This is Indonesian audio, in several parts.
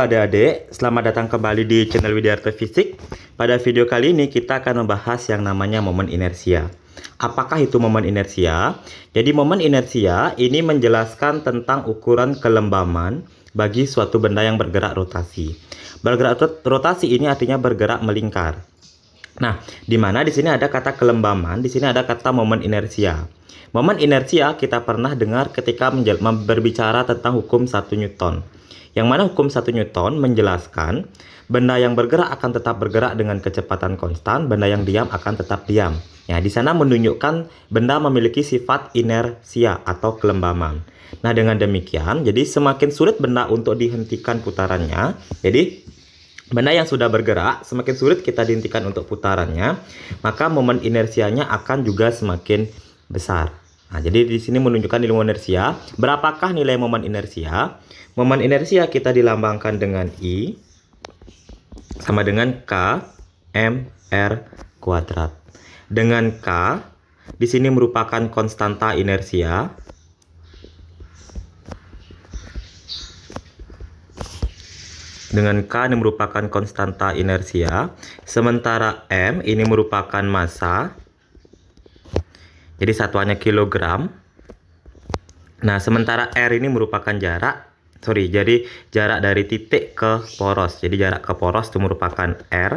Adik-adik, selamat datang kembali di channel Widyarto Fisik. Pada video kali ini kita akan membahas yang namanya momen inersia. Apakah itu momen inersia? Jadi momen inersia ini menjelaskan tentang ukuran kelembaman bagi suatu benda yang bergerak rotasi. Bergerak rotasi ini artinya bergerak melingkar. Nah, di mana di sini ada kata kelembaman, di sini ada kata momen inersia. Momen inersia kita pernah dengar ketika berbicara tentang hukum 1 Newton. Yang mana hukum 1 Newton menjelaskan benda yang bergerak akan tetap bergerak dengan kecepatan konstan, benda yang diam akan tetap diam. Ya, di sana menunjukkan benda memiliki sifat inersia atau kelembaman. Nah, dengan demikian, jadi semakin sulit benda untuk dihentikan putarannya. Jadi, benda yang sudah bergerak semakin sulit kita dihentikan untuk putarannya, maka momen inersianya akan juga semakin besar. Nah, jadi di sini menunjukkan ilmu inersia. Berapakah nilai momen inersia? Momen inersia kita dilambangkan dengan I sama dengan K mr kuadrat. Dengan K di sini merupakan konstanta inersia. Dengan K ini merupakan konstanta inersia. Sementara M ini merupakan massa. Jadi satuannya kilogram. Nah, sementara R ini merupakan jarak. Jadi jarak dari titik ke poros. Jadi jarak ke poros itu merupakan R.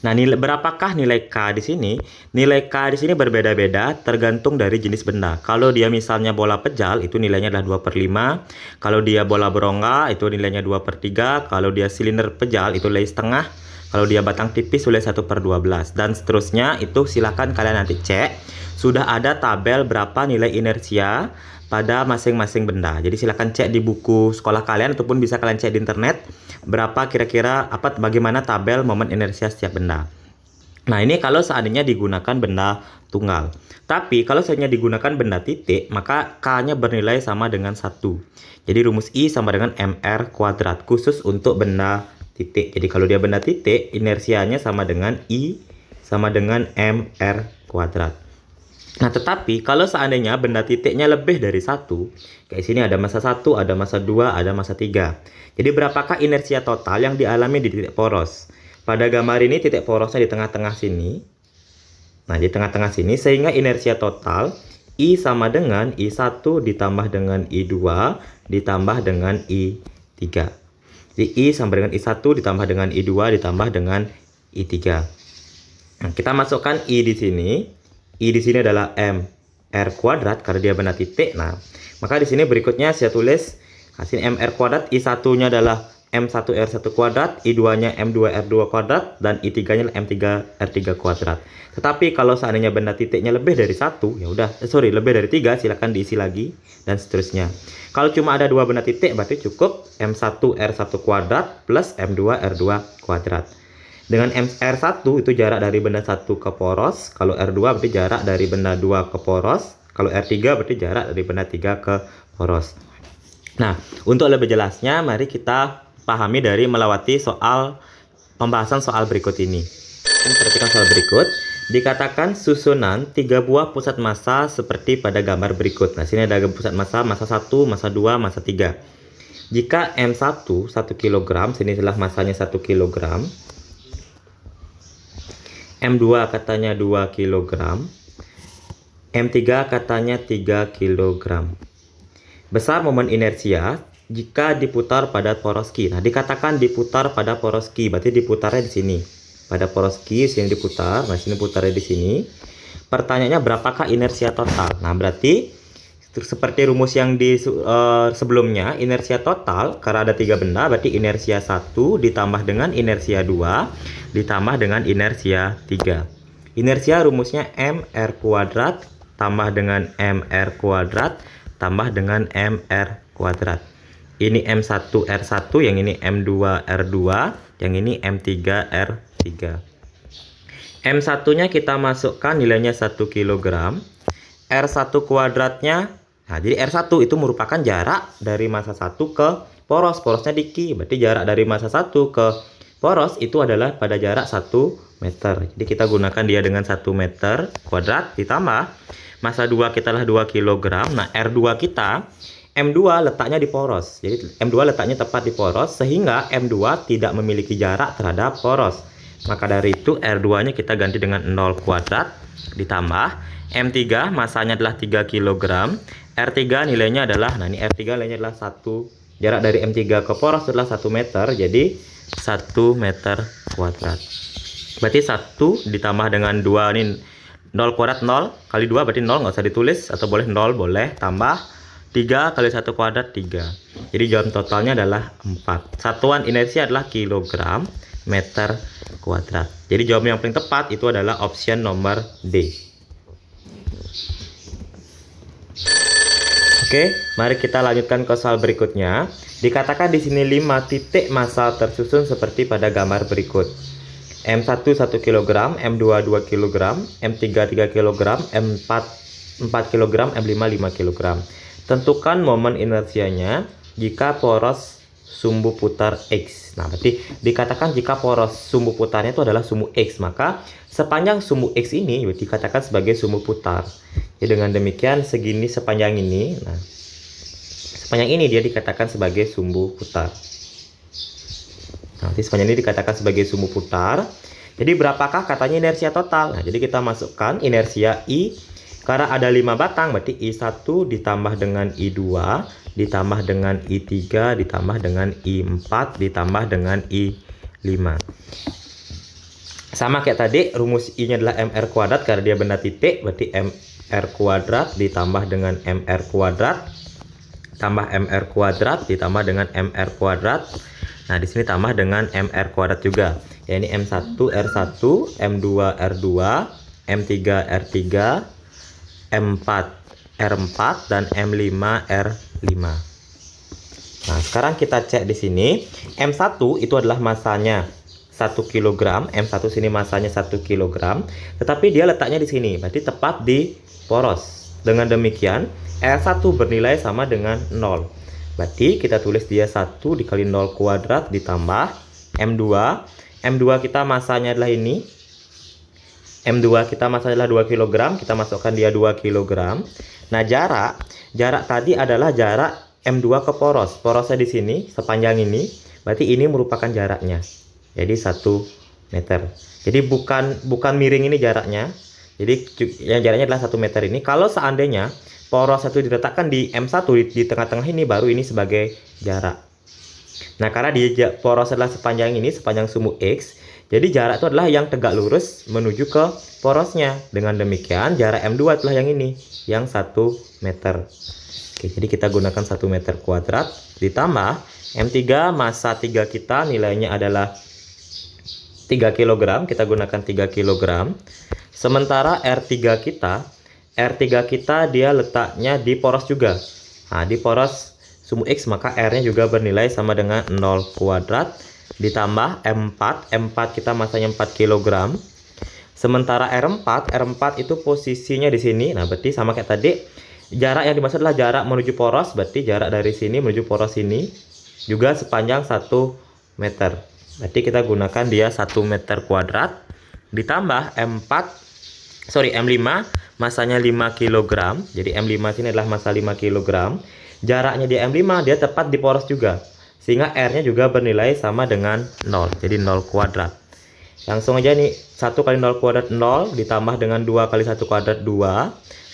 Nah, berapakah nilai K di sini? Nilai K di sini berbeda-beda tergantung dari jenis benda. Kalau dia misalnya bola pejal, itu nilainya adalah 2/5. Kalau dia bola berongga, itu nilainya 2/3. Kalau dia silinder pejal, itu nilai setengah. Kalau dia batang tipis, nilai 1/12. Dan seterusnya, itu silahkan kalian nanti cek. Sudah ada tabel berapa nilai inersia pada masing-masing benda. Jadi silahkan cek di buku sekolah kalian ataupun bisa kalian cek di internet berapa kira-kira bagaimana tabel momen inersia setiap benda. Nah, ini kalau seandainya digunakan benda tunggal. Tapi kalau seandainya digunakan benda titik, maka K-nya bernilai sama dengan 1. Jadi rumus I sama dengan mr kuadrat khusus untuk benda titik. Jadi kalau dia benda titik, inersianya sama dengan I sama dengan mr kuadrat. Nah, tetapi kalau seandainya benda titiknya lebih dari 1, kayak sini ada massa 1, ada massa 2, ada massa 3. Jadi berapakah inersia total yang dialami di titik poros? Pada gambar ini titik porosnya di tengah-tengah sini. Nah, di tengah-tengah sini, sehingga inersia total I sama dengan I1 ditambah dengan I2 ditambah dengan I3. Jadi I sama dengan I1 ditambah dengan I2 ditambah dengan I3. Nah, kita masukkan I di sini. I di sini adalah mr kuadrat karena dia benda titik. Nah, maka di sini berikutnya saya tulis hasil mr kuadrat. I1-nya adalah m1r1 kuadrat, I2-nya m2r2 kuadrat, dan I3-nya m3r3 kuadrat. Tetapi kalau seandainya benda titiknya lebih dari 1, ya udah, lebih dari 3, silakan diisi lagi dan seterusnya. Kalau cuma ada 2 benda titik, berarti cukup m1r1 kuadrat plus m2r2 kuadrat. Dengan R1 itu jarak dari benda 1 ke poros. Kalau R2 berarti jarak dari benda 2 ke poros. Kalau R3 berarti jarak dari benda 3 ke poros. Nah, untuk lebih jelasnya, mari kita pahami dari melewati pembahasan soal berikut ini. Perhatikan soal berikut. Dikatakan susunan 3 buah pusat massa seperti pada gambar berikut. Nah, sini ada pusat massa 1, massa 2, massa 3. Jika M1 1 kg, sini adalah massanya 1 kg. M2 katanya 2 kg, M3 katanya 3 kg. Besar momen inersia jika diputar pada poros Q. Nah, dikatakan diputar pada poros Q, berarti diputarnya di sini. Pada poros Q sini diputar, nah sini putarnya di sini. Pertanyaannya berapakah inersia total? Nah, berarti seperti rumus yang di sebelumnya, inersia total karena ada 3 benda, berarti inersia 1 ditambah dengan inersia 2 ditambah dengan inersia 3. Inersia rumusnya mr kuadrat tambah dengan mr kuadrat tambah dengan mr kuadrat. Ini m1r1, yang ini m2r2, yang ini m3r3. M1-nya kita masukkan nilainya 1 kg. R1 kuadratnya, nah jadi R1 itu merupakan jarak dari massa 1 ke poros. Porosnya di Q, berarti jarak dari massa 1 ke poros itu adalah pada jarak 1 meter. Jadi kita gunakan dia dengan 1 meter kuadrat ditambah massa 2 kita lah 2 kg. Nah, R2 kita M2 letaknya di poros. Jadi M2 letaknya tepat di poros sehingga M2 tidak memiliki jarak terhadap poros. Maka dari itu R2-nya kita ganti dengan 0 kuadrat ditambah M3 masanya adalah 3 kg. R3 nilainya adalah, nah ini R3 nilainya adalah 1, jarak dari M3 ke poros adalah 1 meter, jadi 1 meter kuadrat. Berarti 1 ditambah dengan 2 ini 0 kuadrat, 0 kali 2 berarti 0, nggak usah ditulis, atau boleh 0 boleh, tambah 3 kali 1 kuadrat 3. Jadi jawaban totalnya adalah 4. Satuan inersia adalah kilogram meter kuadrat. Jadi jawaban yang paling tepat itu adalah option nomor D. Oke, mari kita lanjutkan ke soal berikutnya. Dikatakan di sini 5 titik massa tersusun seperti pada gambar berikut. M1 1 kg, M2 2 kg, M3 3 kg, M4 4 kg, M5 5 kg. Tentukan momen inersianya jika poros sumbu putar X. Nah, berarti dikatakan jika poros sumbu putarnya itu adalah sumbu X, maka sepanjang sumbu X ini dikatakan sebagai sumbu putar. Jadi dengan demikian segini sepanjang ini, nah sepanjang ini dia dikatakan sebagai sumbu putar. Nanti sepanjang ini dikatakan sebagai sumbu putar. Jadi berapakah katanya inersia total? Nah, jadi kita masukkan inersia I. Karena ada 5 batang, berarti I1 ditambah dengan I2, ditambah dengan I3, ditambah dengan I4, ditambah dengan I5. Sama kayak tadi, rumus I-nya adalah MR kuadrat karena dia benda titik, berarti MR kuadrat ditambah dengan MR kuadrat, tambah MR kuadrat, ditambah dengan MR kuadrat. Nah, di sini tambah dengan MR kuadrat juga. Ya, ini M1 R1, M2 R2, M3 R3, M4 R4 dan M5 R5. Nah, sekarang kita cek di sini. M1 itu adalah masanya 1 kg, M1 sini masanya 1 kg, tetapi dia letaknya di sini, berarti tepat di poros. Dengan demikian, R1 bernilai sama dengan 0. Berarti kita tulis dia 1 dikali 0 kuadrat ditambah M2. M2 kita masanya adalah ini. M2 kita masanya adalah 2 kg, kita masukkan dia 2 kg. Nah, jarak tadi adalah jarak M2 ke poros. Porosnya di sini sepanjang ini, berarti ini merupakan jaraknya. Jadi 1 meter. Jadi bukan miring ini jaraknya. Jadi yang jaraknya adalah 1 meter ini. Kalau seandainya poros satu diletakkan di M1 di tengah-tengah ini, baru ini sebagai jarak. Nah, karena di poros adalah sepanjang ini, sepanjang sumbu X, jadi jarak itu adalah yang tegak lurus menuju ke porosnya. Dengan demikian jarak M2 adalah yang ini, yang 1 meter. Oke, jadi kita gunakan 1 meter kuadrat ditambah M3 massa 3 kita nilainya adalah 3 kg, kita gunakan 3 kg. Sementara R3 kita dia letaknya di poros juga. Nah, di poros sumbu X, maka R-nya juga bernilai sama dengan 0 kuadrat ditambah M4 kita masanya 4 kg. Sementara R4 itu posisinya di sini. Nah, berarti sama kayak tadi, jarak yang dimaksud adalah jarak menuju poros, berarti jarak dari sini menuju poros ini juga sepanjang 1 meter. Berarti kita gunakan dia 1 meter kuadrat ditambah M5 masanya 5 kg. Jadi M5 sini adalah massa 5 kg. Jaraknya di M5 dia tepat di poros juga, sehingga R-nya juga bernilai sama dengan 0. Jadi 0 kuadrat. Langsung aja nih, 1 kali 0 kuadrat 0 ditambah dengan 2 kali 1 kuadrat 2,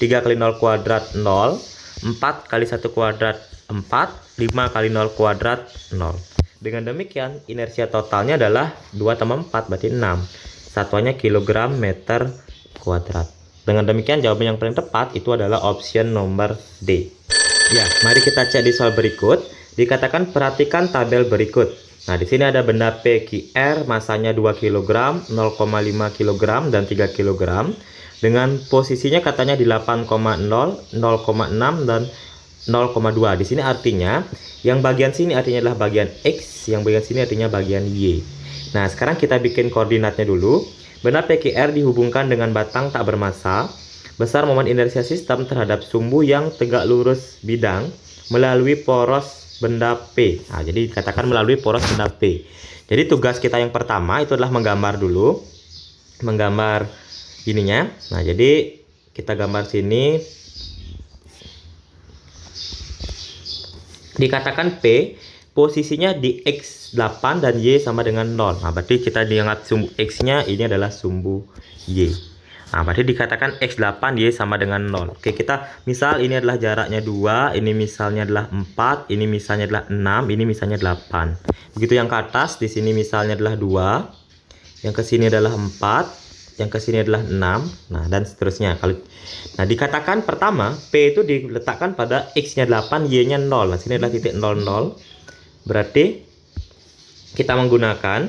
3 kali 0 kuadrat 0, 4 kali 1 kuadrat 4, 5 kali 0 kuadrat 0. Dengan demikian inersia totalnya adalah 2 tambah 4 berarti 6. Satuannya kilogram meter kuadrat. Dengan demikian jawaban yang paling tepat itu adalah option nomor D. Ya, mari kita cek di soal berikut. Dikatakan perhatikan tabel berikut. Nah, di sini ada benda PQR masanya 2 kg, 0,5 kg dan 3 kg dengan posisinya katanya di 8,0, 0,6 dan 0,2. Di sini artinya yang bagian sini artinya adalah bagian X, yang bagian sini artinya bagian Y. Nah, sekarang kita bikin koordinatnya dulu. Benda PQR dihubungkan dengan batang tak bermassa. Besar momen inersia sistem terhadap sumbu yang tegak lurus bidang melalui poros benda P. Nah, jadi dikatakan melalui poros benda P. Jadi tugas kita yang pertama itu adalah menggambar dulu. Menggambar ininya. Nah, jadi kita gambar sini. Dikatakan P posisinya di X8 dan Y sama dengan 0. Nah, berarti kita dianggap sumbu X-nya ini adalah sumbu Y. Nah, berarti dikatakan X8 Y sama dengan 0. Oke, kita misal ini adalah jaraknya 2, ini misalnya adalah 4, ini misalnya adalah 6, ini misalnya 8. Begitu yang ke atas, di sini misalnya adalah 2, yang ke sini adalah 4, yang ke sini adalah 6, nah dan seterusnya. Nah, dikatakan pertama P itu diletakkan pada X-nya 8, Y-nya 0. Nah, sini adalah titik 00. Berarti kita menggunakan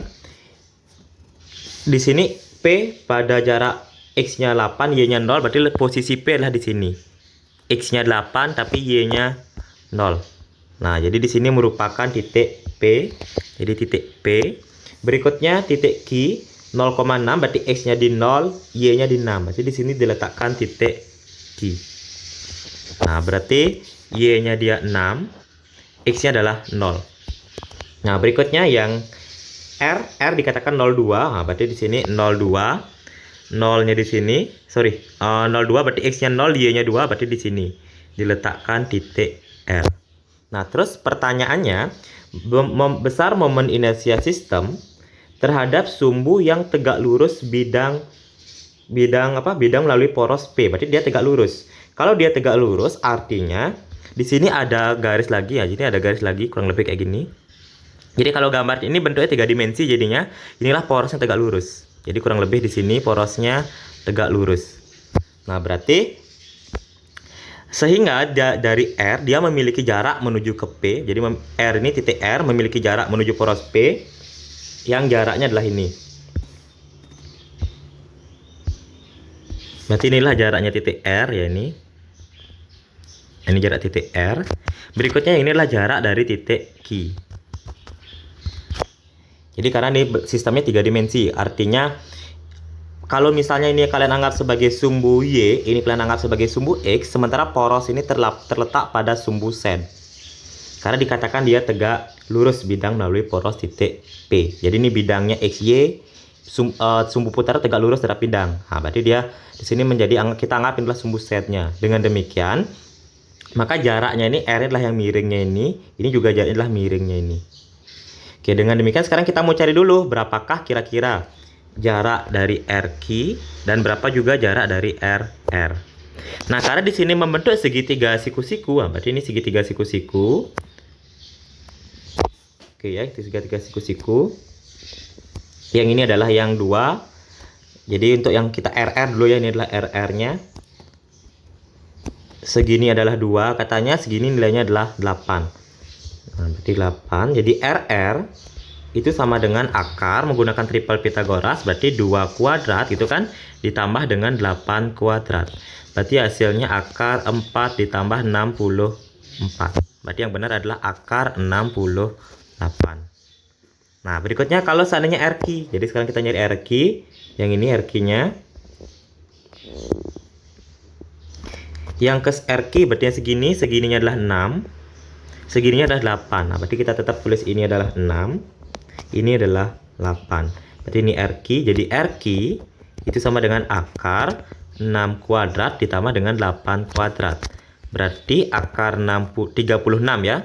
di sini P pada jarak X-nya 8, Y-nya 0, berarti posisi P adalah di sini. X-nya 8 tapi Y-nya 0. Nah, jadi di sini merupakan titik P. Jadi titik P. Berikutnya titik Q 0,6, berarti X-nya di 0, Y-nya di 6. Berarti di sini diletakkan titik Q. Nah, berarti Y-nya dia 6, X-nya adalah 0. Nah, berikutnya yang R dikatakan 02. Nah, berarti di sini 02. 0-nya di sini, 02 berarti X-nya 0, Y-nya 2, berarti di sini diletakkan titik R. Nah, terus pertanyaannya, besar momen inersia sistem terhadap sumbu yang tegak lurus bidang melalui poros P. Berarti dia tegak lurus. Kalau dia tegak lurus, artinya di sini ada garis lagi ya. Jadi ada garis lagi kurang lebih kayak gini. Jadi kalau gambar ini bentuknya 3 dimensi, jadinya inilah porosnya tegak lurus. Jadi kurang lebih di sini porosnya tegak lurus. Nah, berarti sehingga dari R dia memiliki jarak menuju ke P. Jadi R ini titik R memiliki jarak menuju poros P yang jaraknya adalah ini. Berarti inilah jaraknya titik R ya ini. Ini jarak titik R. Berikutnya ini adalah jarak dari titik Q. Jadi karena ini sistemnya 3 dimensi, artinya kalau misalnya ini kalian anggap sebagai sumbu Y, ini kalian anggap sebagai sumbu X, sementara poros ini terletak pada sumbu Z. Karena dikatakan dia tegak lurus bidang melalui poros titik P. Jadi ini bidangnya XY, sumbu putaran tegak lurus terhadap bidang. Nah, berarti dia di sini menjadi kita anggap inilah sumbu Z-nya. Dengan demikian, maka jaraknya ini R adalah yang miringnya ini juga jaraknya adalah miringnya ini. Oke, dengan demikian sekarang kita mau cari dulu berapakah kira-kira jarak dari RQ dan berapa juga jarak dari RR. Nah, karena di sini membentuk segitiga siku-siku, berarti ini segitiga siku-siku. Oke ya, itu segitiga siku-siku. Yang ini adalah yang 2. Jadi untuk yang kita RR dulu ya, ini adalah RR-nya. Segini adalah 2, katanya segini nilainya adalah 8. Nah, berarti 8. Jadi RR itu sama dengan akar menggunakan triple Pythagoras, berarti 2 kuadrat itu kan ditambah dengan 8 kuadrat. Berarti hasilnya akar 4 ditambah 64. Berarti yang benar adalah akar 68. Nah, berikutnya kalau seandainya RQ. Jadi sekarang kita nyari RQ. Yang ini RQ-nya. Yang ke RQ berarti segini, segininya adalah 6. Segininya adalah 8. Nah, berarti kita tetap tulis ini adalah 6. Ini adalah 8. Berarti ini RQ. Jadi RQ itu sama dengan akar 6 kuadrat ditambah dengan 8 kuadrat. Berarti akar 36 ya.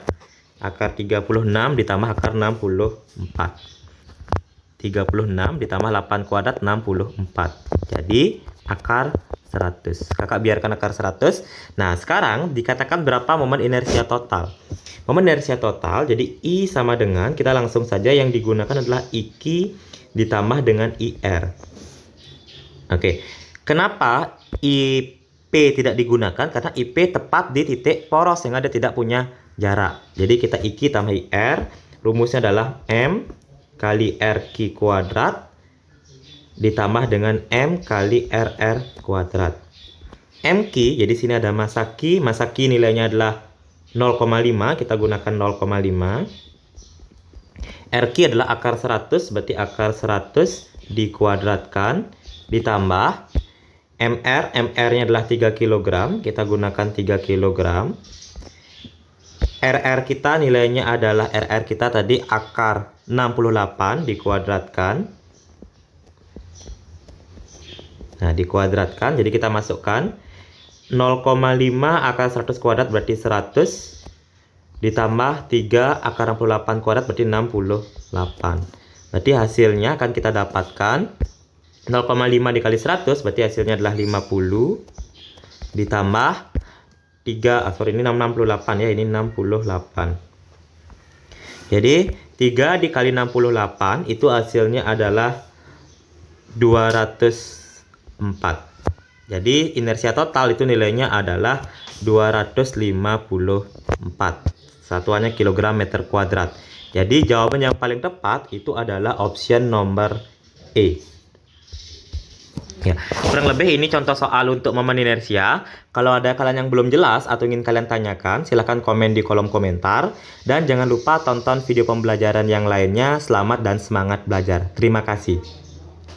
Akar 36 ditambah akar 64. 36 ditambah 8 kuadrat 64. Jadi akar 100. Kakak biarkan akar 100. Nah, sekarang dikatakan berapa momen inersia total. Momen inersia total, jadi I sama dengan, kita langsung saja yang digunakan adalah IQ ditambah dengan IR. Oke, kenapa IP tidak digunakan? Karena IP tepat di titik poros yang ada tidak punya jarak. Jadi kita IQ tambah IR, rumusnya adalah M kali RQ kuadrat ditambah dengan M kali RR kuadrat. MQ, jadi sini ada massa Q nilainya adalah 0,5, kita gunakan 0,5. RQ adalah akar 100, berarti akar 100 dikuadratkan ditambah MR-nya adalah 3 kg, kita gunakan 3 kg. RR kita nilainya adalah RR kita tadi akar 68 dikuadratkan. Nah, dikuadratkan, jadi kita masukkan 0,5 akar 100 kuadrat berarti 100 ditambah 3 akar 68 kuadrat berarti 68. Berarti hasilnya akan kita dapatkan 0,5 dikali 100 berarti hasilnya adalah 50 ditambah 3, ini 68 ya, ini 68. Jadi 3 dikali 68 itu hasilnya adalah 204. Jadi inersia total itu nilainya adalah 254. Satuannya kilogram meter kuadrat. Jadi jawaban yang paling tepat itu adalah option nomor E. Ya, kurang lebih ini contoh soal untuk momen inersia. Kalau ada kalian yang belum jelas atau ingin kalian tanyakan, silahkan komen di kolom komentar. Dan jangan lupa tonton video pembelajaran yang lainnya. Selamat dan semangat belajar. Terima kasih.